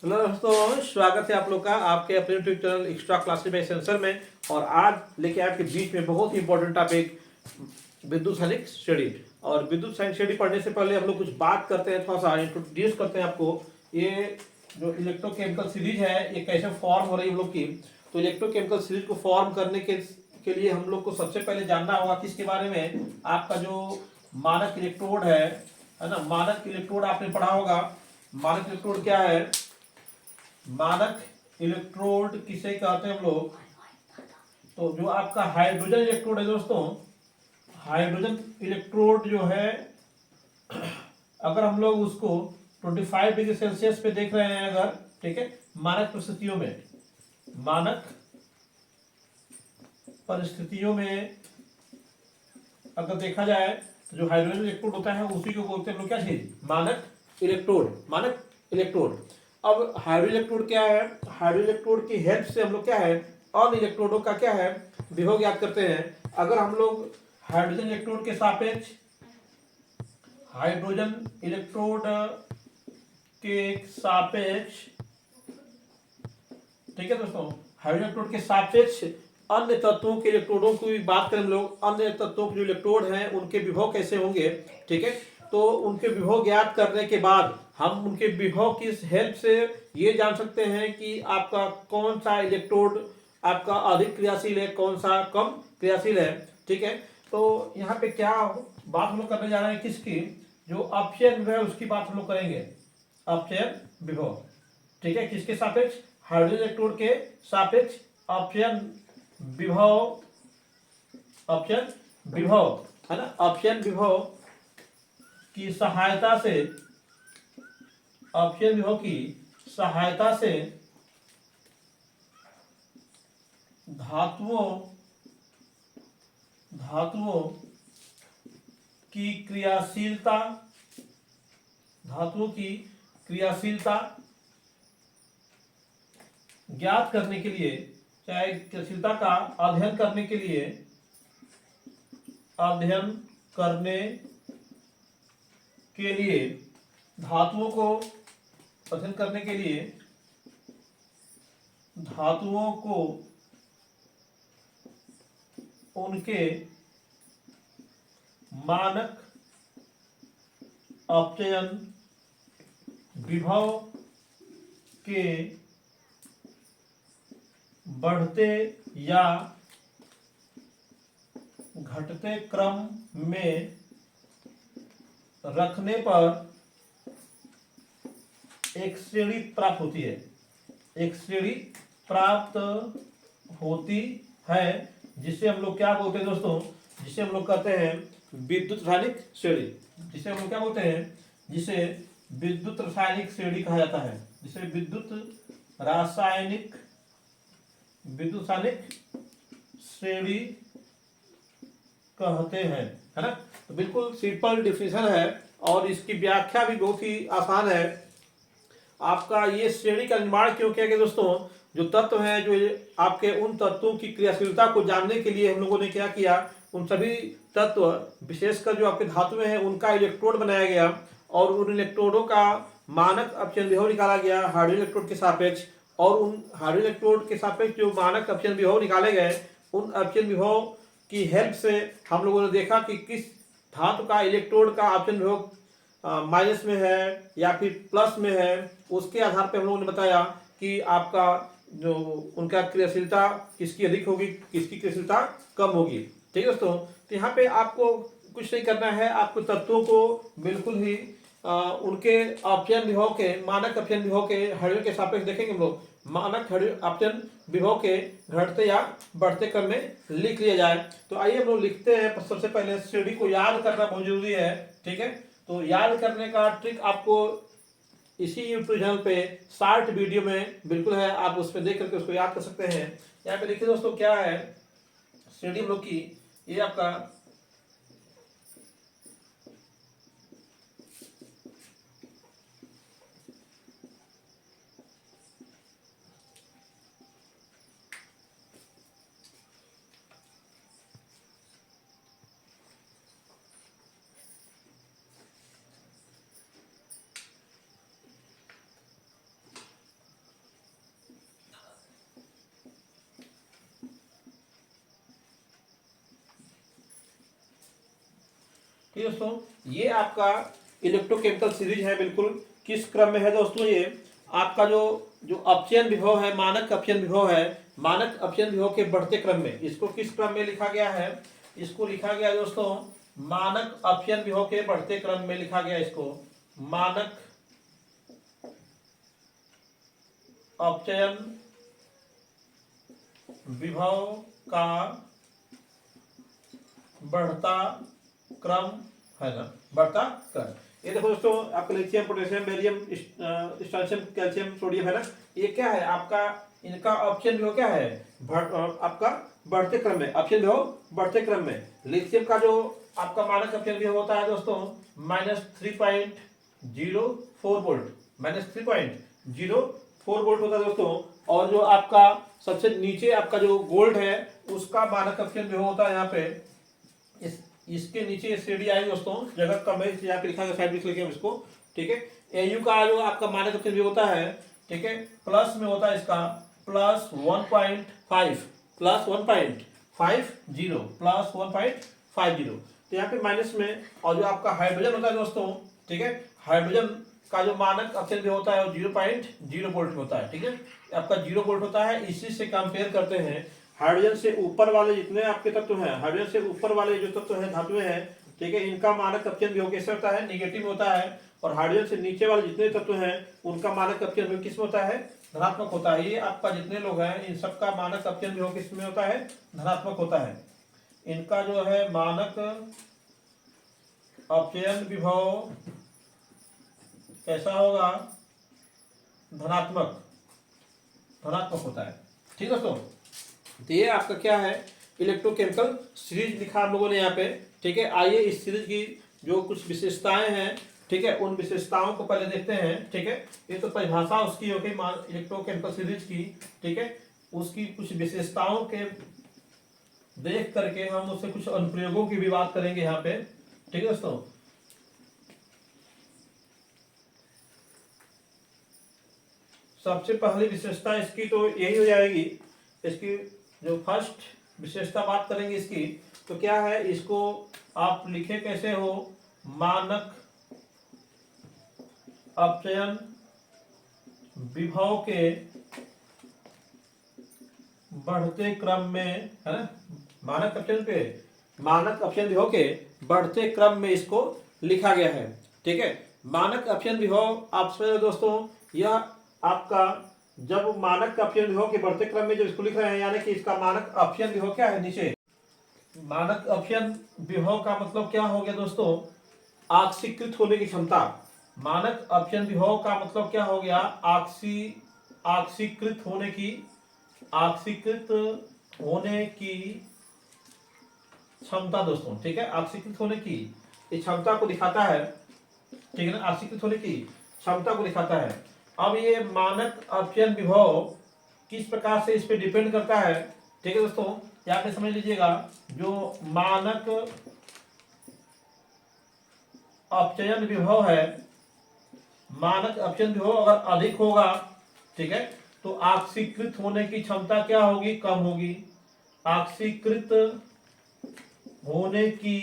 Hello दोस्तों, स्वागत है आप लोग का आपके अपने YouTube channel extra classes bye sensor में। और आज लेके आपके बीच में बहुत ही इंपॉर्टेंट टॉपिक विद्युत सैनिक श्रेणी। और विद्युत सैनिक श्रेणी पढ़ने से पहले हम लोग कुछ बात करते हैं, थोड़ा सा इंट्रोड्यूस करते हैं आपको। ये जो इलेक्ट्रोकेमिकल सीरीज है ये कैसे फॉर्म हो रही है हम लोग की। तो इलेक्ट्रोकेमिकल सीरीज को फॉर्म करने के लिए हम लोग को सबसे पहले जानना होगा किसके बारे में। आपका जो मानक इलेक्ट्रोड है ना। मानक इलेक्ट्रोड आपने पढ़ा होगा। मानक इलेक्ट्रोड क्या है? मानक इलेक्ट्रोड किसे कहते हैं हम लोग? तो जो आपका हाइड्रोजन इलेक्ट्रोड है दोस्तों, हाइड्रोजन इलेक्ट्रोड जो है, अगर हम लोग उसको 25 डिग्री सेल्सियस पे देख रहे हैं अगर, ठीक है, मानक परिस्थितियों में, मानक परिस्थितियों में अगर देखा जाए तो जो हाइड्रोजन इलेक्ट्रोड होता है उसी को बोलते हैं हम लोग क्या चीज? मानक इलेक्ट्रोड। मानक इलेक्ट्रोड। अब हाइड्रोजन इलेक्ट्रोड क्या है? हाइड्रोजन इलेक्ट्रोड की हेल्प से हम लोग क्या है, अन्य इलेक्ट्रोडों का क्या है, विभव ज्ञात करते हैं। अगर हम लोग हाइड्रोजन इलेक्ट्रोड के सापेक्ष, हाइड्रोजन इलेक्ट्रोड के सापेक्ष, ठीक है दोस्तों, हाइड्रोजन इलेक्ट्रोड के सापेक्ष अन्य तत्वों के इलेक्ट्रोडों की भी बात करें हम लोग, अन्य तत्वों के जो इलेक्ट्रोड हैं उनके विभव कैसे होंगे, ठीक है। तो उनके विभव ज्ञात करने के बाद हम उनके विभव की हेल्प से ये जान सकते हैं कि आपका कौन सा इलेक्ट्रोड आपका अधिक क्रियाशील है, कौन सा कम क्रियाशील है, ठीक है। तो यहाँ पे क्या बात हम लोग करने जा रहे हैं, किसकी? जो अपचयन विभव है उसकी बात हम लोग करेंगे। अपचयन विभव, ठीक है, किसके सापेक्ष? हाइड्रोजन इलेक्ट्रोड के सापेक्ष अपचयन विभव, अपचयन विभव है ना। अपचयन विभव की सहायता से, अपचयन विभव की सहायता से धातुओं धातुओं की क्रियाशीलता, धातुओं की क्रियाशीलता ज्ञात करने के लिए, चाहे क्रियाशीलता का अध्ययन करने के लिए, अध्ययन करने के लिए धातुओं को, अध्ययन करने के लिए धातुओं को उनके मानक अपचयन विभव के बढ़ते या घटते क्रम में रखने पर एक श्रेणी प्राप्त होती है, एक श्रेणी प्राप्त होती है, जिसे हम लोग क्या बोलते हैं दोस्तों? जिसे हम लोग कहते हैं विद्युत रासायनिक श्रेणी। जिसे हम लोग क्या बोलते हैं? जिसे विद्युत रासायनिक श्रेणी कहा जाता है, जिसे विद्युत रासायनिक, विद्युत रासायनिक श्रेणी कहते हैं, है ना। तो बिल्कुल सिंपल डिफिनेशन है और इसकी व्याख्या भी बहुत ही आसान है। आपका ये श्रेणी का निर्माण क्यों किया गया दोस्तों? जो तत्व हैं, जो आपके उन तत्वों की क्रियाशीलता को जानने के लिए हम लोगों ने क्या किया, उन सभी तत्व, विशेषकर जो आपके धातु हैं, उनका इलेक्ट्रोड बनाया गया और उन इलेक्ट्रोडों का मानक अपचयन विभव निकाला गया हाइड्रोजन इलेक्ट्रोड के सापेक्ष। और उन हाइड्रोजन इलेक्ट्रोड के सापेक्ष जो मानक अपचयन विभव निकाले गए, उन अपचयन विभव की हेल्प से हम लोगों ने देखा कि किस धातु का इलेक्ट्रोड का अपचयन विभव माइनस में है या फिर प्लस में है। उसके आधार पर हम लोगों ने बताया कि आपका जो उनका क्रियाशीलता किसकी अधिक होगी, किसकी क्रियाशीलता कम होगी, ठीक है दोस्तों। तो यहाँ पे आपको कुछ नहीं करना है, आपको तत्वों को बिल्कुल ही उनके अपचयन विभव के, मानक अपचयन विभव के हाइड्रोजन के सापेक्ष देखेंगे हम लोग, मानक अपचयन विभव के घटते या बढ़ते क्रम में लिख लिया जाए। तो आइए हम लोग लिखते हैं। सबसे पहले श्रेणी को याद करना बहुत जरूरी है, ठीक है। तो याद करने का ट्रिक आपको इसी यूट्यूब चैनल पे शॉर्ट वीडियो में बिल्कुल है, आप उस पर देख करके उसको याद कर सकते हैं। यहाँ पे देखिए दोस्तों क्या है श्रेणी हम लोग की, ये आपका ठीक है दोस्तों, ये आपका इलेक्ट्रोकेमिकल सीरीज है। बिल्कुल किस क्रम में है दोस्तों, ये आपका जो जो अपचयन विभव है, मानक अपचयन विभव है, मानक अपचयन विभव के बढ़ते क्रम में, इसको किस क्रम में लिखा गया है, इसको लिखा गया है दोस्तों मानक अपचयन विभव के बढ़ते क्रम में लिखा गया, इसको मानक अपचयन विभव का बढ़ता क्रम है ना, बढ़ता क्रम। ये देखो दोस्तों, आपका lithium, potassium, barium, strontium, calcium, sodium है ना, ये क्या है आपका, इनका अपचयन विभव क्या है, आपका बढ़ते क्रम में, अपचयन विभव बढ़ते क्रम में। लिथियम का जो आपका मानक अपचयन विभव होता है दोस्तों -3.04 वोल्ट, -3.04 वोल्ट होता है दोस्तों। और जो आपका सबसे नीचे आपका जो गोल्ड है, उसका मानक अपचयन विभव होता है यहाँ पे, इसके नीचे श्रेणी आई दोस्तों, जगह कम है यहाँ पे लिखा गया, साइड में लिखे हम इसको, ठीक है। एयू का जो आपका मानक अपचयन विभव होता है, ठीक है, प्लस में होता है इसका +1.5, +1.50, तो यहाँ पे माइनस में। और जो आपका हाइड्रोजन होता है दोस्तों, ठीक है, हाइड्रोजन का जो मानक अपचयन विभव होता है वो 0.0 वोल्ट होता है, ठीक है, आपका 0 वोल्ट होता है। इसी से कंपेयर करते हैं हाइड्रोजन से ऊपर वाले जितने आपके तत्व हैं, हाइड्रोजन से ऊपर वाले जो तत्व हैं, धातुएं हैं, ठीक है, इनका मानक अपचयन विभव कैसे होता है, निगेटिव होता है। और हाइड्रोजन से नीचे वाले जितने तत्व हैं, उनका मानक अपचयन विभव किस में होता है, धनात्मक होता है। ये आपका जितने लोग हैं, इन सबका मानक अपचयन विभव किस में होता है, धनात्मक होता है। इनका जो है मानक अपचयन विभव कैसा होगा, धनात्मक होता है, ठीक है दोस्तों। तो ये आपका क्या है, इलेक्ट्रोकेमिकल सीरीज लिखा हम लोगों ने यहाँ पे, ठीक है। आइए इस सीरीज की जो कुछ विशेषताएं हैं, ठीक है, उन विशेषताओं को पहले देखते हैं, ठीक है। ये तो परिभाषा उसकी हो गई इलेक्ट्रोकेमिकल सीरीज की, ठीक है, उसकी कुछ विशेषताओं के देख करके हम उससे कुछ अनुप्रयोगों की भी बात करेंगे यहाँ पे, ठीक है दोस्तों। सबसे पहली विशेषता इसकी तो यही हो जाएगी, इसकी जो फर्स्ट विशेषता बात करेंगे इसकी, तो क्या है, इसको आप लिखे कैसे हो, मानक अपचयन विभव के बढ़ते क्रम में, है ना, मानक अपचयन विभव के बढ़ते क्रम में इसको लिखा गया है, ठीक है। मानक अपचयन विभव आप समझ दोस्तों, यह आपका जब मानक अपचयन विभव के बढ़ते क्रम में जब इसको लिख रहे हैं, यानी कि इसका मानक अपचयन विभव क्या है, नीचे मानक अपचयन विभव का मतलब क्या हो गया दोस्तों, ऑक्सीकृत होने की क्षमता। मानक अपचयन विभव का मतलब क्या हो गया, ऑक्सीकृत होने की क्षमता दोस्तों, ठीक है, ऑक्सीकृत होने की इस क्षमता को दिखाता है, ठीक है ना, ऑक्सीकृत होने की क्षमता को दिखाता है। अब ये मानक अपचयन विभव किस प्रकार से इस पे डिपेंड करता है, ठीक है दोस्तों, यहाँ पे समझ लीजिएगा, जो मानक अपचयन विभव है, मानक अपचयन विभव अगर अधिक होगा, ठीक है, तो ऑक्सीकृत होने की क्षमता क्या होगी, कम होगी। ऑक्सीकृत होने की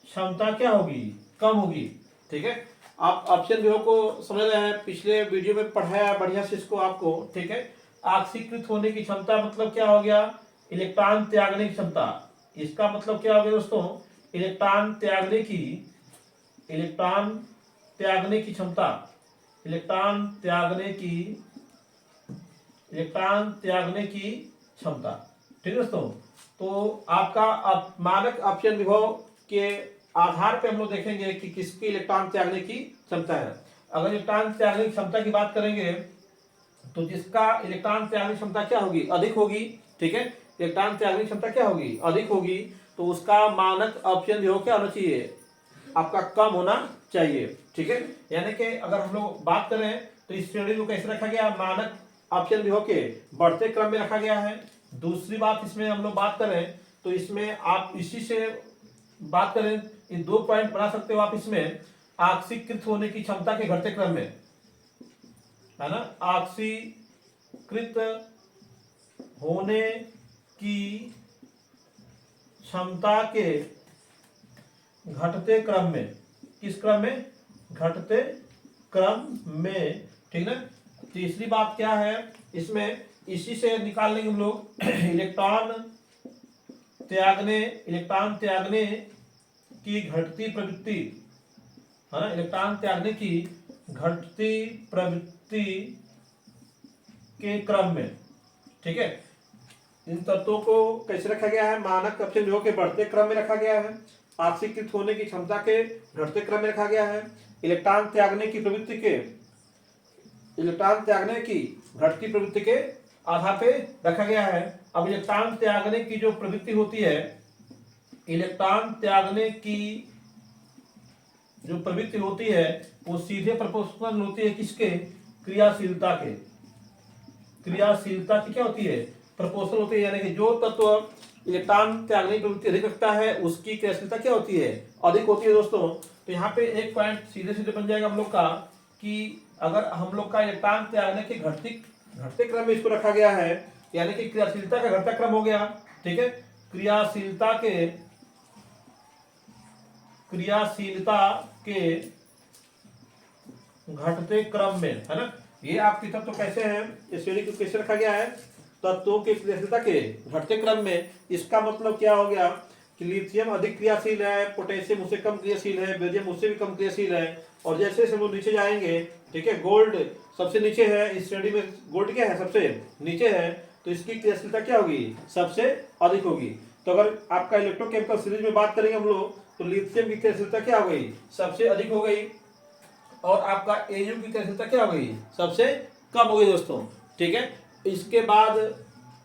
क्षमता क्या होगी, कम होगी, ठीक है। आप अपचयन विभव को समझ रहे हैं, पिछले वीडियो में पढ़ाया बढ़िया से इसको आपको, ठीक है। ऑक्सीकृत होने की क्षमता मतलब क्या हो गया, इलेक्ट्रॉन त्यागने की क्षमता। इसका मतलब क्या हो गया दोस्तों, इलेक्ट्रॉन त्यागने की क्षमता, ठीक है दोस्तों। तो आपका मानक अपचयन विभव के आधार पे हम लोग देखेंगे कि किसकी इलेक्ट्रॉन त्यागने की क्षमता है। अगर इलेक्ट्रॉन त्यागने की क्षमता की बात करेंगे, तो जिसका इलेक्ट्रॉन त्यागने की क्षमता क्या होगी, अधिक होगी, ठीक है, इलेक्ट्रॉन त्यागने की क्षमता क्या होगी, अधिक होगी, तो उसका मानक अपचयन विभव क्या होना चाहिए, आपका कम होना चाहिए, ठीक है। यानी कि अगर हम लोग बात करें तो इस श्रेणी को कैसे रखा गया, मानक अपचयन विभव के बढ़ते क्रम में रखा गया है। दूसरी बात इसमें हम लोग बात करें तो इसमें आप इसी से बात करें, ये 2 पॉइंट बना सकते हो आप इसमें, ऑक्सीकृत होने की क्षमता के घटते क्रम में, है ना, ऑक्सीकृत होने की क्षमता के घटते क्रम में, किस क्रम में? घटते क्रम में, ठीक ना। तीसरी बात क्या है इसमें, इसी से निकाल लेंगे हम लोग इलेक्ट्रॉन त्यागने की घटती प्रवृत्ति, है ना, इलेक्ट्रॉन त्यागने की घटती प्रवृत्ति के क्रम में, ठीक है। इन तत्वों को कैसे रखा गया है? मानक कक्षीय विभव के बढ़ते क्रम में रखा गया है, ऑक्सीकृत होने की क्षमता के घटते क्रम में रखा गया है, इलेक्ट्रॉन त्यागने की घटती प्रवृत्ति के आधार पे रखा गया है। अब इलेक्ट्रॉन त्यागने की जो प्रवृत्ति होती है, इलेक्ट्रॉन त्यागने की जो प्रवृत्ति होती है वो सीधे प्रोपोर्शनल होती है किसके? क्रियाशीलता के। क्रियाशीलता की क्या होती है? प्रोपोर्शनल होती है, यानी कि जो तत्व इलेक्ट्रॉन त्यागने की प्रवृत्ति अधिक रखता है उसकी क्रियाशीलता क्या होती है? अधिक होती है दोस्तों। तो यहाँ पे एक पॉइंट सीधे सीधे बन जाएगा हम लोग का कि अगर हम लोग का इलेक्ट्रॉन त्यागने के घटते क्रम में इसको रखा गया है, यानी कि क्रियाशीलता का घटता क्रम हो गया, ठीक है। क्रियाशीलता के घटते क्रम में, है ना। ये आपकी तत्व कैसे है, इस श्रेणी को कैसे रखा गया है? तत्वों की क्रियाशीलता के घटते क्रम में। इसका मतलब क्या हो गया कि लिथियम अधिक क्रियाशील है, पोटेशियम उससे कम क्रियाशील है, बेरियम उससे भी कम क्रियाशील है, और जैसे जैसे हम लोग नीचे जाएंगे, ठीक है, गोल्ड सबसे नीचे है इस श्रेणी में, गोल्ड क्या है? सबसे नीचे है, तो इसकी क्रियाशीलता क्या होगी? सबसे अधिक होगी। तो अगर आपका इलेक्ट्रोकेमिकल सीरीज में बात करेंगे हम लोग, तो लिथियम की क्रियाशीलता क्या हो गई? सबसे अधिक हो गई, और आपका Au की क्रियाशीलता क्या हो गई? सबसे कम हो गई दोस्तों, ठीक है। इसके बाद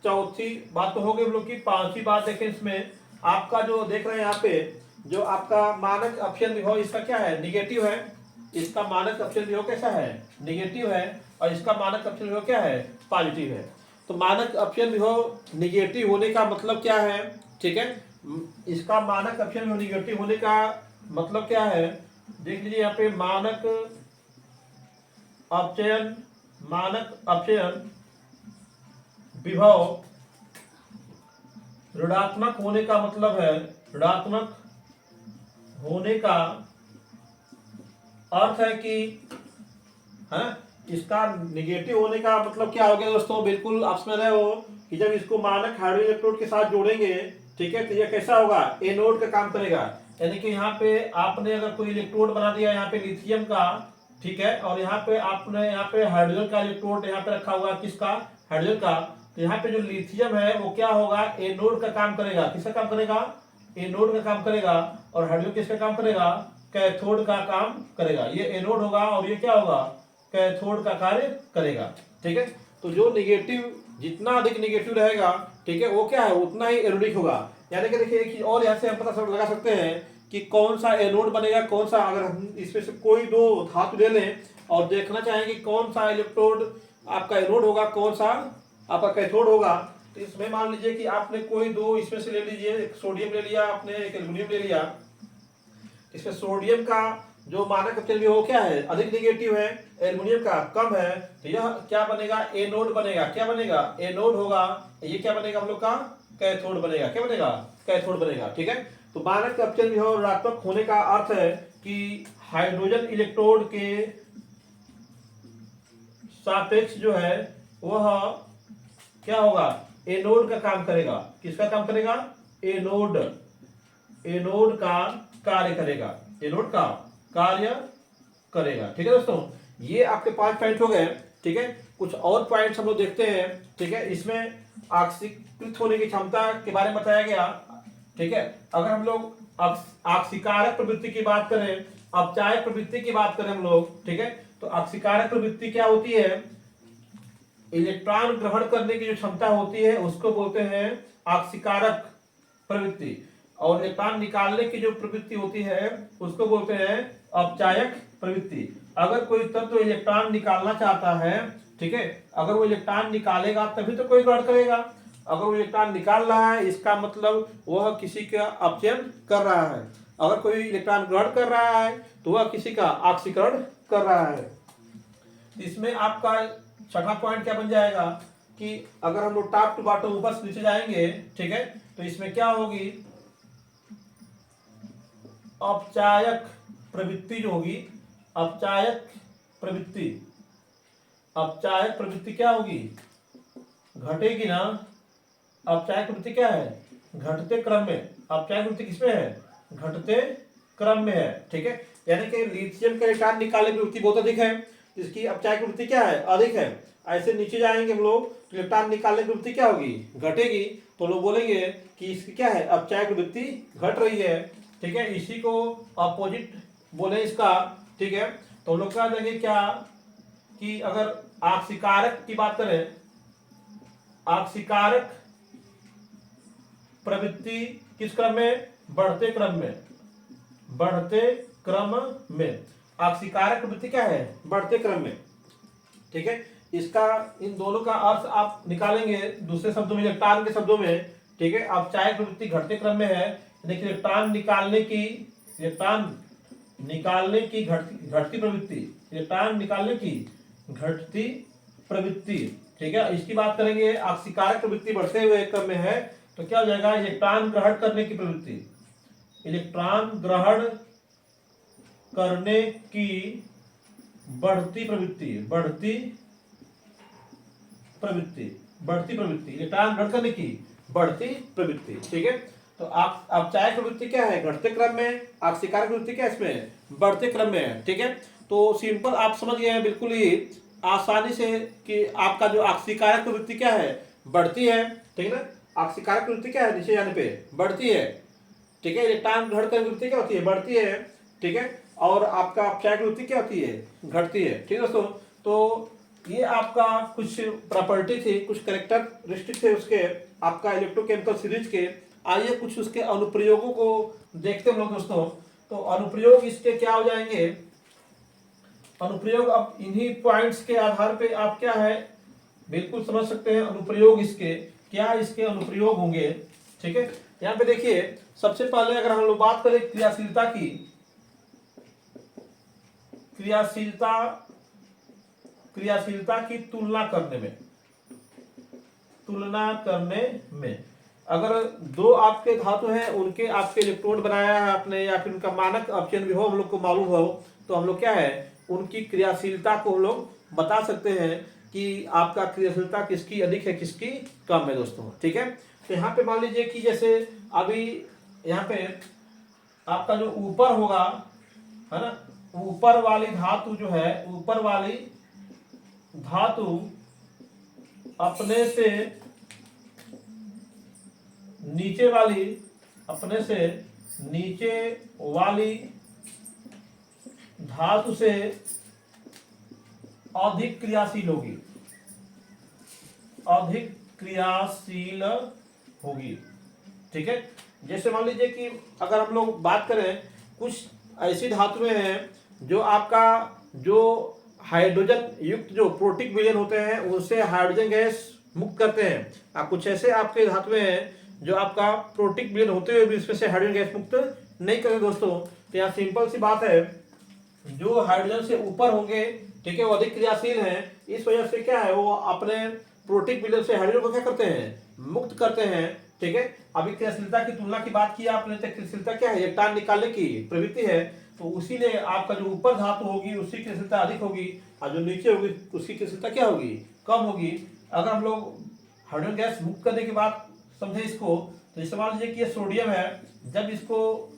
चौथी बात तो हो गई हम लोग की। पांचवी बात देखें इसमें, आपका जो देख रहे हैं यहाँ पे, जो आपका मानक अपचयन विभव इसका क्या है? निगेटिव है। इसका मानक अपचयन विभव कैसा है? निगेटिव है, और इसका मानक अपचयन विभव क्या है? पॉजिटिव है। तो मानक अपचयन विभव निगेटिव होने का मतलब क्या है, ठीक है। इसका मानक अपचयन विभव निगेटिव होने का मतलब क्या है? देख लीजिए यहाँ पे, मानक अपचयन विभव ऋणात्मक होने का मतलब है, ऋणात्मक होने का अर्थ है कि, है, इसका निगेटिव होने का मतलब क्या हो गया दोस्तों? बिल्कुल आप समझ रहे हो कि जब इसको मानक हाइड्रोजन इलेक्ट्रोड के साथ जोड़ेंगे, ठीक है, तो ये कैसा होगा? एनोड का काम करेगा। यानी कि यहाँ पे आपने अगर कोई इलेक्ट्रोड बना दिया यहाँ पे लिथियम का, ठीक है, और यहाँ पे आपने यहाँ पे हाइड्रोजन का इलेक्ट्रोड यहाँ पे रखा हुआ, किसका? हाइड्रोजन का। तो यहाँ पे जो लिथियम है वो क्या होगा? एनोड का काम करेगा। किसका काम करेगा? एनोड का काम करेगा। और हाइड्रोजन किसका काम करेगा? कैथोड का काम करेगा। ये एनोड होगा और ये क्या होगा? कैथोड का कार्य करेगा, ठीक है। तो जो निगेटिव, जितना अधिक निगेटिव रहेगा, ठीक है, वो क्या है? उतना ही एनोडिक होगा। यानी कि देखिए एक चीज और यहाँ से हम पता लगा सकते हैं कि कौन सा एनोड बनेगा, कौन सा, अगर हम इसमें से कोई दो धातु ले लें और देखना चाहें कि कौन सा इलेक्ट्रोड आपका एनोड होगा, कौन सा आपका कैथोड होगा, तो इसमें मान लीजिए कि आपने कोई दो इसमें से ले लीजिए, एक सोडियम ले लिया आपने, एक एल्युमिनियम ले लिया। इसमें सोडियम का जो मानक अपचयन विभव वो क्या है? अधिक निगेटिव है, एल्युमिनियम का कम है, तो यह क्या बनेगा? एनोड बनेगा। क्या बनेगा? एनोड होगा। ये क्या बनेगा हम लोग का? कैथोड बनेगा। क्या बनेगा? कैथोड बनेगा, ठीक है। तो मानक अपचयन विभव ऋणात्मक होने का अर्थ है कि हाइड्रोजन इलेक्ट्रोड के सापेक्ष जो है वह क्या होगा? एनोड का काम करेगा। किसका काम करेगा? एनोड का कार्य करेगा। एनोड का कार्य करेगा, ठीक है दोस्तों। ये आपके 5 पॉइंट हो गए, ठीक है। कुछ और पॉइंट्स हम लोग देखते हैं, ठीक है। इसमें ऑक्सीकृत होने की क्षमता के बारे में बताया गया, ठीक है। अगर हम लोग ऑक्सीकारक प्रवृत्ति की बात करें, अपचायक प्रवृत्ति की बात करें हम लोग, ठीक है, तो ऑक्सीकारक प्रवृत्ति क्या होती है? इलेक्ट्रॉन ग्रहण करने की जो क्षमता होती है उसको बोलते हैं ऑक्सीकारक प्रवृत्ति, और इलेक्ट्रॉन निकालने की जो प्रवृत्ति होती है उसको बोलते हैं अपचायक प्रवृत्ति। अगर कोई तत्व इलेक्ट्रॉन निकालना चाहता है, ठीक है, अगर वो इलेक्ट्रॉन निकालेगा तभी तो कोई ग्रहण करेगा। अगर वो इलेक्ट्रॉन निकाल रहा है इसका मतलब वह किसी का अपचयन कर रहा है। अगर कोई इलेक्ट्रॉन ग्रहण कर रहा है तो वह किसी का ऑक्सीकरण कर रहा है। इसमें आपका छठा पॉइंट क्या बन जाएगा कि अगर हम लोग टॉप टू बॉटम ऊपर से नीचे जाएंगे, ठीक है, तो इसमें क्या होगी? अपचायक प्रवृत्ति जो होगी, अपचायक प्रवृत्ति, अपचायक प्रवृत्ति क्या होगी, घटेगी ना। अपचायक प्रवृत्ति क्या है, घटते क्रम में। अपचायक प्रवृत्ति किसमें है, घटते क्रम में है। ठीक है, यानी कि लिथियम के इलेक्ट्रॉन निकालने की प्रवृत्ति बहुत अधिक है, इसकी अपचायक प्रवृत्ति क्या है, अधिक है। ऐसे नीचे जाएंगे हम लोग तो इलेक्ट्रॉन निकालने की प्रवृत्ति क्या होगी, घटेगी। तो लोग बोलेंगे कि इसकी क्या है, अपचायक प्रवृत्ति घट रही है। ठीक है, इसी को अपोजिट बोले इसका। ठीक है, तो लोग कह देंगे क्या कि अगर आक्सीकारक की बात करें, आक्सीकारक प्रवृत्ति किस क्रम में, बढ़ते क्रम में, बढ़ते क्रम में। आक्सीकारक प्रवृत्ति क्या है, बढ़ते क्रम में। ठीक है, इसका इन दोनों का अर्थ आप निकालेंगे दूसरे शब्दों में, इलेक्ट्रॉन के शब्दों में। ठीक है, अपचायक प्रवृत्ति घटते क्रम में है, देखिए इलेक्ट्रॉन निकालने की, इलेक्ट्रॉन निकालने की घटती प्रवृत्ति, इलेक्ट्रॉन निकालने की घटती प्रवृत्ति। ठीक है, इसकी बात करेंगे, आक्सीकारक प्रवृत्ति बढ़ते हुए क्रम में है तो क्या हो जाएगा, इलेक्ट्रॉन ग्रहण करने की प्रवृत्ति, इलेक्ट्रॉन ग्रहण करने की बढ़ती प्रवृत्ति, बढ़ती प्रवृत्ति, बढ़ती प्रवृत्ति, इलेक्ट्रॉन ग्रहण करने की बढ़ती प्रवृत्ति। ठीक है, तो आप अपचायक प्रवृत्ति क्या है, घटते क्रम में, आक्सीकारक प्रवृत्ति क्या है, इसमें बढ़ते क्रम में है। ठीक है, तो सिंपल आप समझ गए हैं बिल्कुल ही आसानी से कि आपका जो आक्सीकारक प्रवृत्ति क्या है, बढ़ती है। ठीक है ना, आक्सीकारक प्रवृत्ति क्या है, नीचे जाने पे बढ़ती है। ठीक है, इलेक्ट्रॉन ग्रहण करने की प्रवृत्ति क्या होती है, बढ़ती है। ठीक है, और आपका अपचायक प्रवृत्ति क्या होती है, घटती है। ठीक है दोस्तों, तो ये आपका कुछ प्रॉपर्टी थी, कुछ कैरेक्टरिस्टिक थे उसके, आपका इलेक्ट्रोकेमिकल सीरीज के। आइए कुछ उसके अनुप्रयोगों को देखते हैं हम लोग दोस्तों। तो अनुप्रयोग इसके क्या हो जाएंगे, अनुप्रयोग अब इन्हीं पॉइंट्स के आधार पे आप क्या है बिल्कुल समझ सकते हैं अनुप्रयोग इसके, क्या इसके अनुप्रयोग होंगे। ठीक है, यहाँ पे देखिए सबसे पहले अगर हम लोग बात करें क्रियाशीलता की, क्रियाशीलता की तुलना करने में, तुलना करने में अगर दो आपके धातु हैं, उनके आपके इलेक्ट्रोड बनाया है आपने, या फिर उनका मानक अपचयन भी हो, हम लोग को मालूम हो, तो हम लोग क्या है उनकी क्रियाशीलता को हम लोग बता सकते हैं कि आपका क्रियाशीलता किसकी अधिक है, किसकी कम है दोस्तों। ठीक है, तो यहाँ पे मान लीजिए कि जैसे अभी यहाँ पे आपका जो ऊपर होगा है ना, ऊपर वाली धातु जो है, ऊपर वाली धातु अपने से नीचे वाली, अपने से नीचे वाली धातु से अधिक क्रियाशील होगी, अधिक क्रियाशील होगी। ठीक है, जैसे मान लीजिए कि अगर हम लोग बात करें, कुछ ऐसी धातुएं हैं जो आपका जो हाइड्रोजन युक्त जो प्रोटिक विलयन होते हैं उनसे हाइड्रोजन गैस मुक्त करते हैं। कुछ ऐसे आपके धातुएं हैं जो आपका प्रोटिक विलयन होते हुए भी इसमें से हाइड्रोजन गैस मुक्त नहीं करते दोस्तों। तो यहाँ सिंपल सी बात है, जो हाइड्रोजन से ऊपर होंगे, ठीक है, वो अधिक क्रियाशील हैं, इस वजह से क्या है वो अपने प्रोटिक विलयन से हाइड्रोजन को क्या करते हैं, मुक्त करते हैं। ठीक है, अभी क्रियाशीलता की तुलना की बात की आपने, तो क्रियाशीलता क्या है, इलेक्ट्रॉन निकालने की प्रवृत्ति है, तो उसी ने आपका जो ऊपर धातु होगी उसकी क्रियाशीलता अधिक होगी, और जो नीचे होगी उसकी क्रियाशीलता क्या होगी, कम होगी। अगर हम लोग हाइड्रोजन गैस मुक्त करने की बात समझे इसको, तो इस मान लीजिए कि ये सोडियम है, जब इसको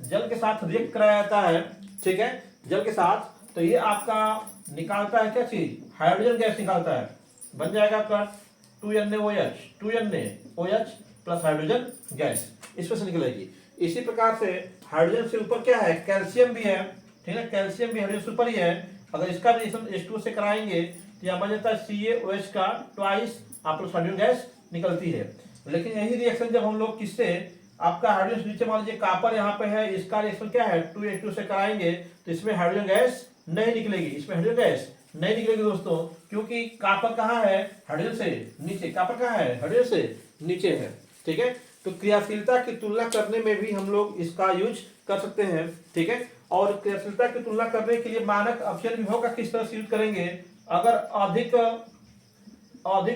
जल के साथ रिएक्ट कराया जाता है, ठीक है, जल के साथ, तो ये आपका निकालता है क्या चीज, हाइड्रोजन गैस निकालता है, बन जाएगा आपका 2NaOH, 2NaOH plus hydrogen gas इसमें से निकलेगी। इसी प्रकार से हाइड्रोजन से ऊपर क्या है, कैल्शियम भी है। ठीक है, कैल्शियम भी हाइड्रोजन से ऊपर ही है, अगर इसका भी H2 से कराएंगे तो यह बन जाता है CaOH का ट्वाइस प्लस हाइड्रोजन गैस निकलती है। लेकिन यही रिएक्शन जब हम लोग किससे, आपका हाइड्रोजन नीचे मान लीजिए कापर यहाँ पे है, इसका रिएक्शन क्या है 2H2 से कराएंगे तो इसमें हाइड्रोजन गैस नहीं निकलेगी, इसमें हाइड्रोजन गैस नहीं निकलेगी दोस्तों, क्योंकि कापर कहाँ है, हाइड्रोजन से नीचे, कापर कहाँ है, हाइड्रोजन से नीचे है। ठीक है, तो क्रियाशीलता की तुलना करने में भी हम लोग इसका यूज कर सकते हैं। ठीक है, और क्रियाशीलता की तुलना करने के लिए मानक अपचयन विभव का किस तरह से यूज करेंगे, अगर अधिक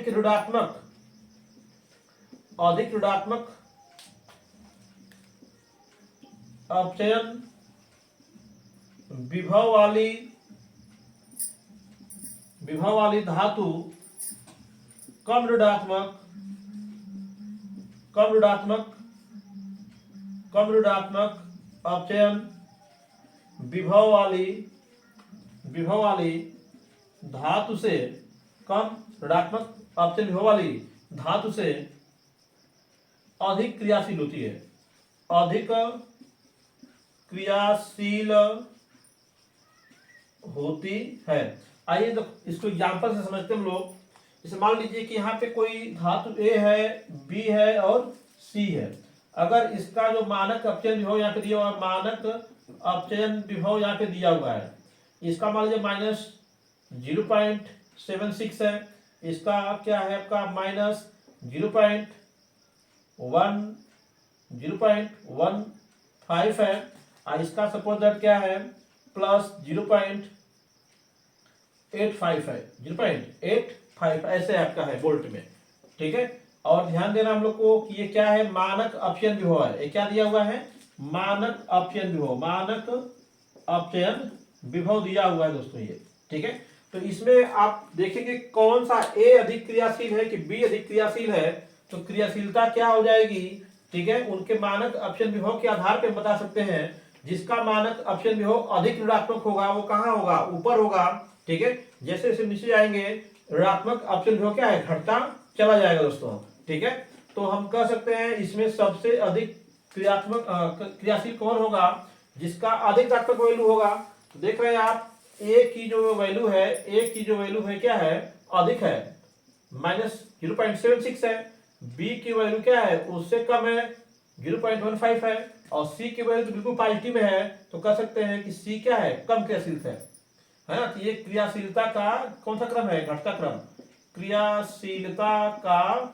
ऋणात्मक अपचयन विभव वाली धातु कम ऋणात्मक अपचयन विभव वाली धातु से कम ऋणात्मक अपचयन विभव वाली धातु से अधिक क्रियाशील होती है, अधिक क्रियाशील होती है। आइए तो इसको एग्जांपल से समझते हैं हम लोग। जैसे मान लीजिए कि यहाँ पे कोई धातु ए है, बी है और सी है। अगर इसका जो मानक अपचयन विभव यहाँ पे दिया हुआ है, मानक अपचयन विभव यहाँ पे दिया हुआ है, इसका मान लीजिए -0.76 है, इसका क्या है आपका -0.15 है, और इसका सपोज दैट क्या है +0.85 है, 0.85 ऐसे आपका है वोल्ट में। ठीक है, और ध्यान देना हम लोग को कि ये क्या है, मानक अपचयन विभव है। ये क्या दिया हुआ है, मानक अपचयन विभव दिया हुआ है दोस्तों ये। ठीक है, तो इसमें आप देखेंगे कौन सा ए अधिक क्रियाशील है कि बी अधिक क्रियाशील है, तो क्रियाशीलता क्या हो जाएगी। ठीक है, उनके मानक अपचयन विभव के आधार पर बता सकते हैं। जिसका मानक अपचयन विभव अधिक ऋणात्मक होगा वो कहाँ होगा, ऊपर होगा। ठीक है, जैसे जैसे नीचे जाएंगे ऋणात्मक अपचयन विभव क्या है, घटता चला जाएगा दोस्तों। ठीक है, तो हम कह सकते हैं इसमें सबसे अधिक क्रियाशील कौन होगा, जिसका अधिक ऋणात्मक वैल्यू होगा। तो देख रहे हैं आप ए की जो वैल्यू है क्या है, अधिक है, -0.76 है। बी की वैल्यू क्या है, उससे कम है, 0.15 है, और सी की वैल्यू तो बिल्कुल पॉजिटिव में है, तो कह सकते हैं कि सी क्या है, कम क्रियाशील है ना। तो ये क्रियाशीलता का कौन सा क्रम है, घटता क्रम। क्रियाशीलता का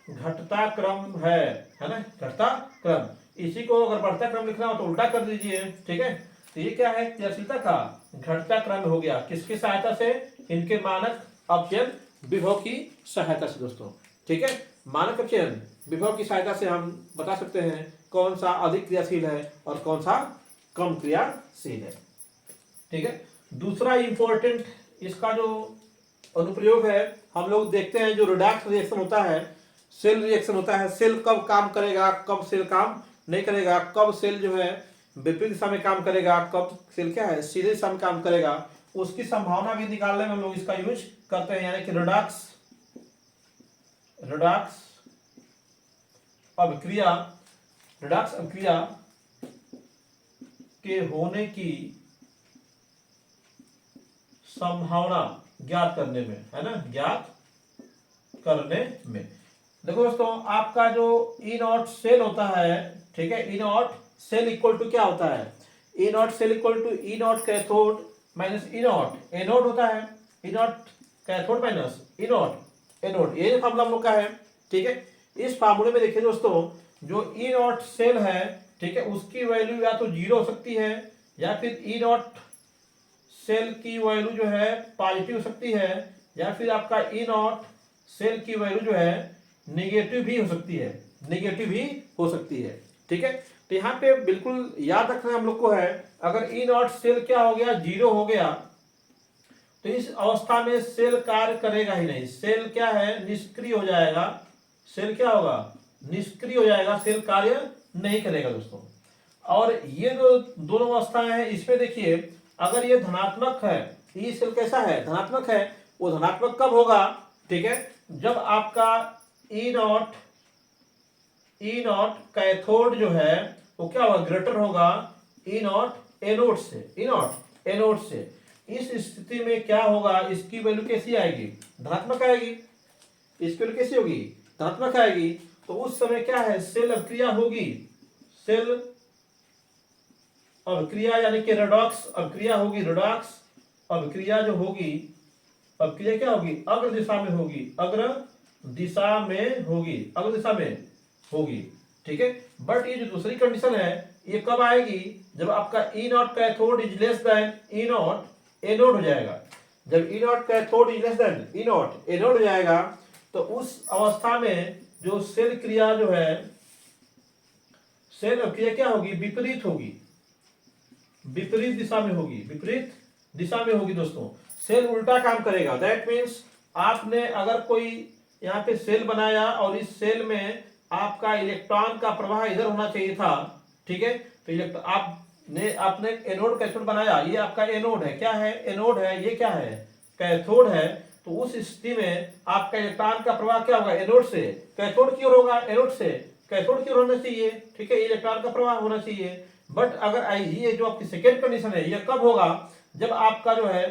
घटता क्रम है ना, घटता क्रम। इसी को अगर बढ़ता क्रम लिखना हो तो उल्टा कर दीजिए। ठीक है, तो ये क्या है, क्रियाशीलता का घटता क्रम हो गया, किसकी सहायता से, इनके मानक अपचयन विभव की सहायता से दोस्तों। ठीक है, मानक अपचयन विभव की सहायता से हम बता सकते हैं कौन सा अधिक क्रियाशील है और कौन सा कम क्रियाशील है। ठीक है, दूसरा इंपॉर्टेंट इसका जो अनुप्रयोग है, हम लोग देखते हैं जो रिडॉक्स रिएक्शन होता है, सेल रिएक्शन होता है। सेल कब काम करेगा, कब सेल काम नहीं करेगा, कब सेल जो है विपरीत दिशा में काम करेगा, कब सेल क्या है सीधे दिशा में काम करेगा, उसकी संभावना भी निकालने में हम लोग इसका यूज करते हैं। यानी कि रिडॉक्स अभिक्रिया के होने की संभावना ज्ञात करने में, है ना, ज्ञात करने में। देखो दोस्तों, आपका जो ई नॉट सेल होता है, ठीक है, E naught cell equal to क्या होता है, E naught cell equal to E naught cathode minus E naught anode होता है। E naught cathode minus E naught anode, ये फॉर्मूला हम लोग का है। ठीक है, इस फॉर्मूले में देखिए दोस्तों, जो ई नॉट सेल है, ठीक है, उसकी वैल्यू या तो 0 हो सकती है, या फिर ई नॉट सेल की वैल्यू जो है पॉजिटिव हो सकती है, या फिर आपका ई नॉट सेल की वैल्यू जो है नेगेटिव भी हो सकती है। ठीक है, तो यहाँ पे बिल्कुल याद रखना हम लोग को है, अगर ई नॉट सेल क्या हो गया, 0 हो गया, तो इस अवस्था में सेल कार्य करेगा ही नहीं, सेल क्या है, निष्क्रिय हो जाएगा। सेल क्या होगा, निष्क्रिय हो जाएगा, सेल कार्य नहीं करेगा दोस्तों। और ये जो दोनों अवस्थाएं हैं, इसमें देखिए अगर ये धनात्मक है, ई सेल कैसा है, धनात्मक है, वो धनात्मक कब होगा, ठीक है, जब आपका ई नॉट कैथोड जो है वो क्या होगा, ग्रेटर होगा ई नॉट एनोड से। इस स्थिति में क्या होगा, इसकी वैल्यू कैसी आएगी, धनात्मक आएगी। इसकी वैल्यू कैसी होगी, धनात्मक आएगी। तो उस समय क्या है, सेल अभिक्रिया होगी, सेल अभिक्रिया यानी कि रेडॉक्स अभिक्रिया होगी। रेडॉक्स अभिक्रिया जो होगी, अभिक्रिया क्या होगी, अग्र दिशा में होगी। ठीक है, बट ये जो दूसरी कंडीशन है, ये कब आएगी, जब आपका E naught cathode is less than E naught anode हो जाएगा। जब E naught cathode is less than E naught anode हो जाएगा, तो उस अवस्था में जो सेल क्रिया जो है, सेल क्रिया क्या होगी, विपरीत होगी। विपरीत दिशा में होगी, विपरीत दिशा में होगी दोस्तों। सेल उल्टा काम करेगा। दैट मीन्स आपने अगर कोई यहाँ पे सेल बनाया और इस सेल में आपका इलेक्ट्रॉन का प्रवाह इधर होना चाहिए था, ठीक है, तो आपने एनोड कैथोड बनाया, ये आपका एनोड है, क्या है, एनोड है, ये क्या है, कैथोड है। तो उस स्थिति में आपका इलेक्ट्रॉन का प्रवाह क्या होगा, एनोड से कैथोड की ओर होगा, एनोड से कैथोड की ओर होना चाहिए, ठीक है, इलेक्ट्रॉन का प्रवाह होना चाहिए। बट अगर ये जो आपकी सेकेंड कंडीशन है, ये कब होगा, जब आपका जो है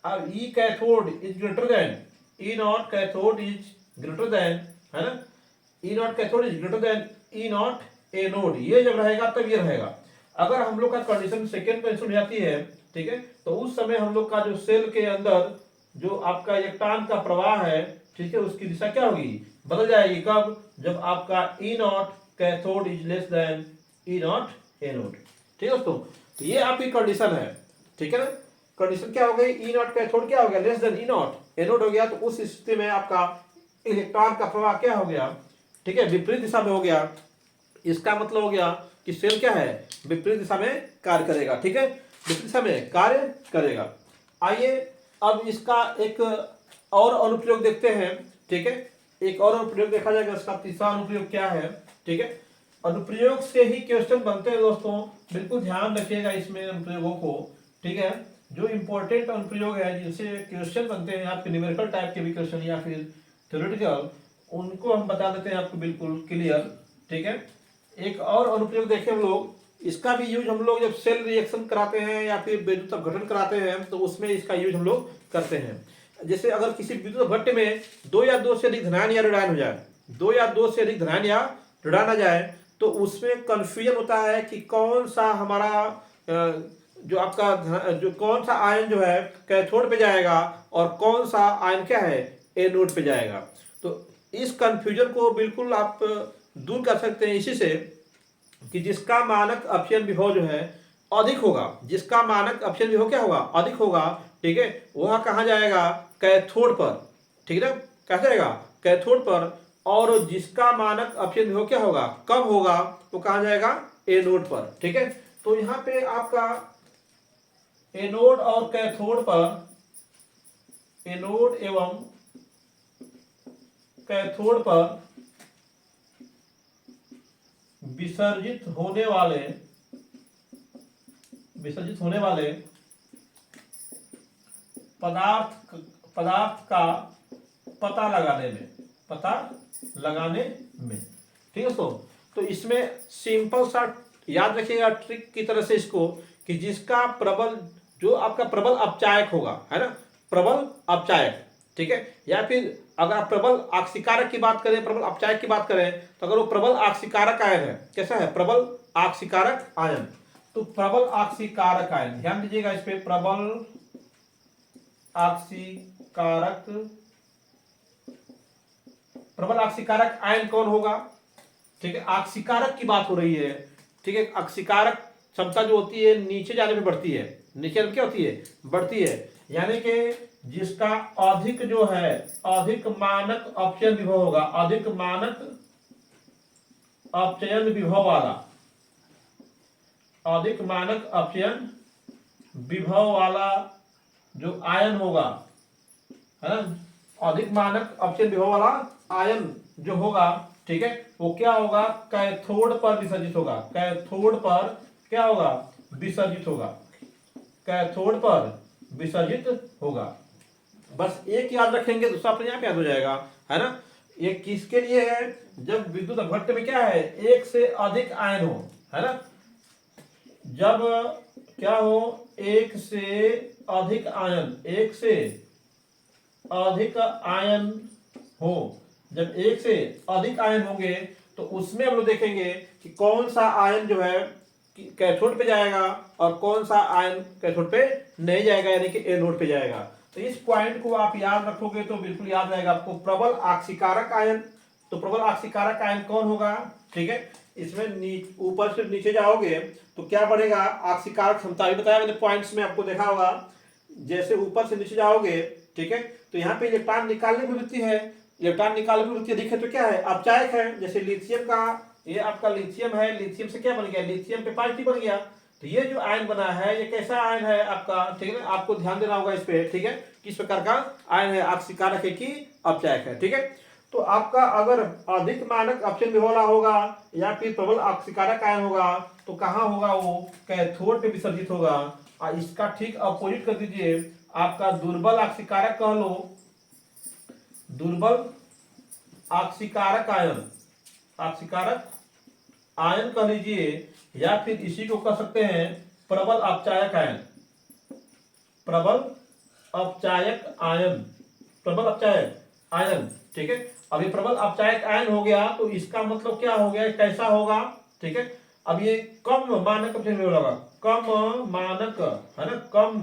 E cathode is greater than E naught, cathode is greater than, है ना, E naught cathode is greater than E naught anode, ये जब रहेगा तब ये रहेगा। अगर हम लोग का कंडीशन सेकेंड कंडीशन हो जाती है, ठीक है, तो उस समय हम लोग का जो सेल के अंदर जो आपका इलेक्ट्रॉन का प्रवाह है, ठीक है, उसकी दिशा क्या होगी, बदल जाएगी। कब, जब आपका E naught cathode is less than E naught anode. ठीक है दोस्तों, तो ये आपकी कंडीशन है, ठीक है ना। कंडीशन क्या हो गई, ई नॉट कैथोड क्या हो गया, less than E naught anode हो गया। तो उस स्थिति में आपका इलेक्ट्रॉन का प्रवाह क्या हो गया, ठीक है, विपरीत दिशा में हो गया। इसका मतलब हो गया कि सेल क्या है, विपरीत दिशा में कार्य करेगा, ठीक है, विपरीत दिशा में कार्य करेगा। आइए अब इसका एक और अनुप्रयोग देखते हैं, ठीक है, एक और अनुप्रयोग देखा जाएगा। इसका तीसरा अनुप्रयोग क्या है, ठीक है, अनुप्रयोग से ही क्वेश्चन बनते हैं दोस्तों, बिल्कुल ध्यान रखिएगा इसमें अनुप्रयोगों को, ठीक है। जो इंपॉर्टेंट अनुप्रयोग है जिनसे क्वेश्चन बनते हैं, आपके न्यूमेरिकल टाइप के भी क्वेश्चन या फिर थ्योरेटिकल, उनको हम बता देते हैं आपको बिल्कुल क्लियर, ठीक है। एक और अनुप्रयोग देखें हम लोग, इसका भी यूज हम लोग जब सेल रिएक्शन कराते हैं या फिर विद्युत अपघटन कराते हैं, तो उसमें इसका यूज हम लोग करते हैं। जैसे अगर किसी विद्युत भट्ट में दो या दो से अधिक धनायन या ऋणायन हो जाए, दो या दो से अधिक धनायन या ऋणायन आ जाए, तो उसमें कंफ्यूजन होता है कि कौन सा हमारा जो आपका जो कौन सा आयन जो है कैथोड पे जाएगा और कौन सा आयन क्या है, एनोड पे जाएगा। तो इस कंफ्यूजन को बिल्कुल आप दूर कर सकते हैं इसी से कि जिसका मानक अपचयन विभव जो है अधिक होगा, जिसका मानक अपचयन विभव क्या होगा, अधिक होगा, ठीक है, वह कहाँ जाएगा, कैथोड पर, ठीक है ना, कैसे जाएगा, कैथोड पर। और जिसका मानक अपचयन विभव क्या होगा, कम होगा, तो कहाँ जाएगा, एनोड पर, ठीक है। तो यहाँ पे आपका एनोड और कैथोड पर, एनोड एवं कैथोड पर विसर्जित होने वाले पदार्थ का पता लगाने में, ठीक है दोस्तों। तो इसमें सिंपल सा याद रखिएगा ट्रिक की तरह से इसको, कि जिसका प्रबल, जो आपका प्रबल अपचायक होगा, है ना, प्रबल अपचायक, ठीक है, या फिर अगर आप प्रबल आक्सीकारक की बात करें, प्रबल अपचायक की बात करें, तो अगर वो प्रबल आक्सीकारक आयन है, कैसा है, प्रबल आक्सीकारक आयन, तो प्रबल आक्सीकारक आयन, ध्यान दीजिएगा इस पे, प्रबल आक्सीकारक आयन कौन होगा, ठीक है, आक्सीकारक की बात हो रही है, ठीक है। आक्सीकारक क्षमता जो होती है नीचे जाने में बढ़ती है, नीचे क्या होती है, बढ़ती है, यानी कि जिसका अधिक जो है, अधिक मानक अपचयन विभव होगा, अधिक मानक अपचयन विभव वाला, अधिक मानक अपचयन विभव वाला जो आयन होगा, है ना, अधिक मानक अपचयन विभव वाला आयन जो होगा, ठीक है, वो क्या होगा, कैथोड पर विसर्जित होगा, कैथोड पर क्या होगा, विसर्जित होगा, कैथोड पर विसर्जित होगा। बस एक याद रखेंगे, दूसरा अपने आप याद हो जाएगा, है ना। ये किसके लिए है, जब विद्युत अपघट्ट में क्या है, एक से अधिक आयन हो, है ना, जब क्या हो, एक से अधिक आयन, एक से अधिक आयन हो, जब एक से अधिक आयन होंगे, तो उसमें हम लोग देखेंगे कि कौन सा आयन जो है कैथोड पे जाएगा और कौन सा आयन कैथोड पे नहीं जाएगा, यानी कि एनोड पे जाएगा। तो इस पॉइंट को आप याद रखोगे तो बिल्कुल याद रहेगा आपको। प्रबल आक्सीकारक आयन, तो प्रबल आक्सीकारक आयन कौन होगा, ठीक है, इसमें ऊपर से नीचे जाओगे तो क्या बढ़ेगा, आक्सीकारक क्षमता, भी बताया मैंने पॉइंट्स में, आपको देखा होगा, जैसे ऊपर से नीचे जाओगे, ठीक है, तो यहाँ पे इलेक्ट्रॉन निकालने की वृत्ति है, इलेक्ट्रॉन निकालने की वृत्ति दिखे तो क्या है, अपचायक है। जैसे लिथियम का, ये आपका लिथियम है, लिथियम से क्या बन गया, लिथियम पे पॉजिटिव बन गया, तो ये जो आयन बना है ये कैसा आयन है आपका, ठीक है ना, आपको ध्यान देना होगा इस पे, ठीक है, किस प्रकार का आयन है, ऑक्सीकारक है कि अपचायक है, ठीक है। तो आपका अगर अधिक मानक अपचयन विभव वाला होगा या फिर प्रबल ऑक्सीकारक आयन होगा तो कहाँ होगा, वो कैथोड पे विसर्जित होगा। और इसका ठीक अपोजिट कर दीजिए, आपका दुर्बल ऑक्सीकारक कह लो, दुर्बल ऑक्सीकारक आयन, ऑक्सीकारक आयन कह लीजिए, या फिर इसी को कह सकते हैं प्रबल अपचायक आयन, प्रबल अपचायक आयन, प्रबल अपचायक आयन, ठीक है। अभी प्रबल अपचायक आयन हो गया तो इसका मतलब क्या हो गया, कैसा होगा, ठीक है। अब ये कम मानक अपचयन होगा, कम मानक है ना, कम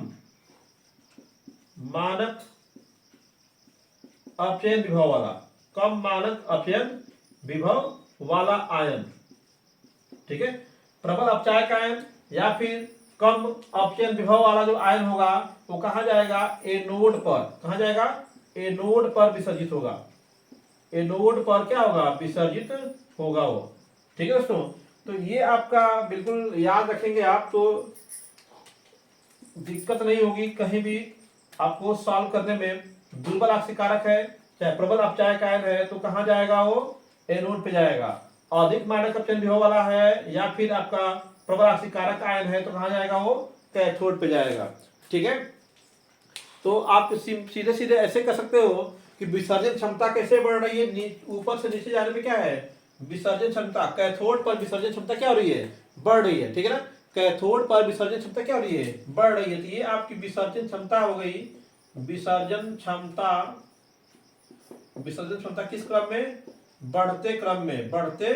मानक अपचयन विभव वाला, कम मानक अपचयन विभव वाला आयन, ठीक है। प्रबल अपचायक आयन या फिर कम अपचयन विभव वाला जो आयन होगा वो कहाँ जाएगा, एनोड पर, कहाँ जाएगा, एनोड पर विसर्जित होगा, एनोड पर क्या होगा, विसर्जित होगा वो, ठीक है दोस्तों। तो ये आपका बिल्कुल याद रखेंगे आप, तो दिक्कत नहीं होगी कहीं भी आपको सॉल्व करने में। दुर्बल ऑक्सीकारक है चाहे प्रबल अपचायक आयन है तो कहाँ जाएगा, वो एनोड पे जाएगा। अधिक मानक अपचयन विभव वाला है या फिर आपका प्रबल ऑक्सीकारक आयन है तो कहाँ जाएगा, वो कैथोड पे जाएगा, ठीक है। तो आप सीधे सीधे ऐसे कर सकते हो कि विसर्जन क्षमता कैसे बढ़ रही है, ऊपर से नीचे जाने में क्या है, विसर्जन क्षमता, कैथोड पर विसर्जन क्षमता क्या हो रही है, बढ़ रही है, ठीक है ना। कैथोड पर विसर्जन क्षमता क्या हो रही है, बढ़ रही है। तो ये आपकी विसर्जन क्षमता हो गई, विसर्जन क्षमता, विसर्जन क्षमता किस क्रम में, बढ़ते क्रम में, बढ़ते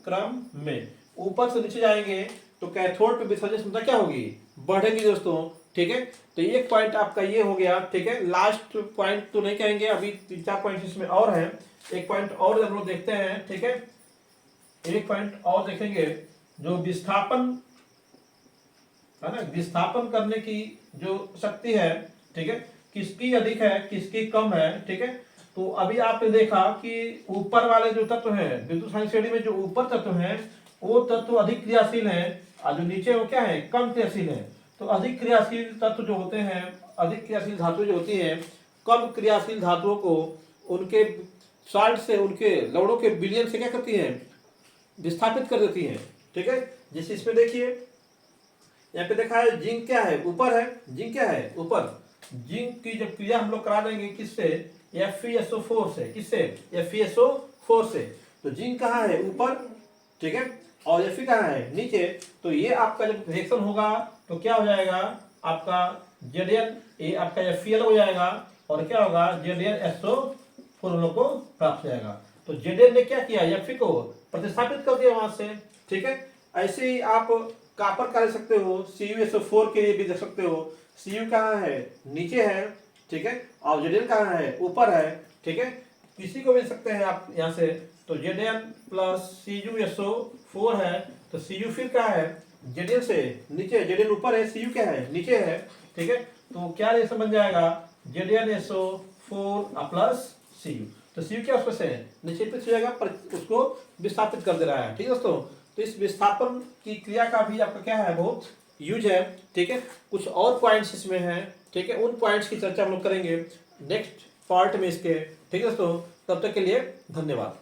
क्रम में। ऊपर से नीचे जाएंगे तो कैथोड पे विसर्जन क्षमता क्या होगी, बढ़ेगी दोस्तों, ठीक है। तो एक पॉइंट आपका ये हो गया, ठीक है। लास्ट पॉइंट तो नहीं कहेंगे, अभी 3-4 पॉइंट इसमें और हैं, एक पॉइंट और हम लोग देखते हैं, ठीक है। एक पॉइंट और देखेंगे, जो विस्थापन है ना, विस्थापन करने की जो शक्ति है, ठीक है, किसकी अधिक है किसकी कम है, ठीक है। तो अभी आपने देखा कि ऊपर वाले जो तत्व हैं विद्युत स्थायी श्रेणी में, जो ऊपर तत्व हैं वो तत्व अधिक क्रियाशील है और जो नीचे वो क्या है, कम क्रियाशील है। तो अधिक क्रियाशील तत्व जो होते हैं, अधिक क्रियाशील धातुएं जो होती हैं, कम क्रियाशील धातुओं को उनके सॉल्ट से, उनके लवणों के विलयन से क्या करती हैं, विस्थापित कर देती हैं, ठीक है। जैसे इसमें देखिए, यहाँ पे देखा है जिंक क्या है, ऊपर है, जिंक क्या है, ऊपर। जिंक की जब क्रिया हम लोग करा देंगे किससे, FeSO4 से, किससे, FeSO4 से। तो जिंक कहाँ है, ऊपर, ठीक है, और Fe कहाँ है, नीचे। तो ये आपका जब रिएक्शन होगा तो क्या हो जाएगा, आपका Zn, ये आपका FeL हो जाएगा और क्या होगा, ZnSO4 हम लोग को प्राप्त हो जाएगा। तो Zn ने क्या किया, Fe को प्रतिस्थापित कर दिया वहां से, ठीक है। ऐसे ही आप कॉपर का ले सकते हो, CuSO4 के लिए भी देख सकते हो। Cu कहाँ है, नीचे है, ठीक है, और Zn कहाँ है, ऊपर है, ठीक है। किसी को भी ले सकते हैं आप यहाँ से। तो Zn प्लस CuSO4 है, तो Cu फिर क्या है, Zn से नीचे, Zn ऊपर है, Cu क्या है, नीचे है, ठीक है। तो क्या रिएक्शन बन जाएगा, ZnSO4 प्लस Cu। तो Cu क्या उसमें से नीचे पे जाएगा, पर उसको विस्थापित कर दे रहा है, ठीक है दोस्तों। तो इस विस्थापन की क्रिया का भी आपका क्या है, बहुत यूज है, ठीक है। कुछ और पॉइंट्स इसमें हैं, ठीक है, उन पॉइंट्स की चर्चा हम लोग करेंगे नेक्स्ट पार्ट में इसके, ठीक है दोस्तों। तब तक के लिए धन्यवाद।